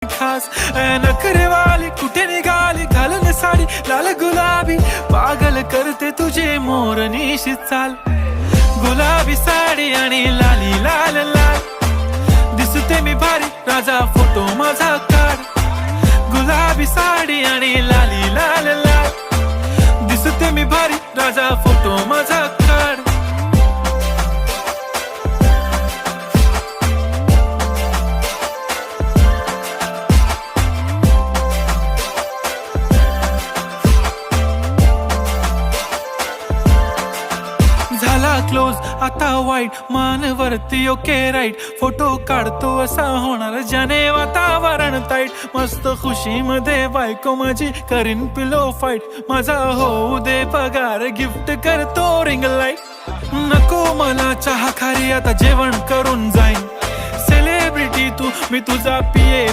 खास नखरेवाली कुठे निघाली घालून साडी लाल गुलाबी पागल करते तुझे मोरनीशी चाल गुलाबी साडी आणि लाली लाल लाल दिसते मी भारी राजा फोटो माझा काढ गुलाबी साडी आणि लाली लाल लाल दिसते मी भारी राजा फोटो माझा काढ झाला क्लोज आता वाईट मानवरती ओके राईट फोटो काढतो असा होणार ज्याने वातावरण ताईट मस्त खुशी मध्ये बायको माझी करीन पिलो फाईट माझा होऊ दे पगार गिफ्ट करतो रिंग लाईट नको मला चहा खारी आता जेवण करून जाईन सेलिब्रिटी तू मी तुझा पिये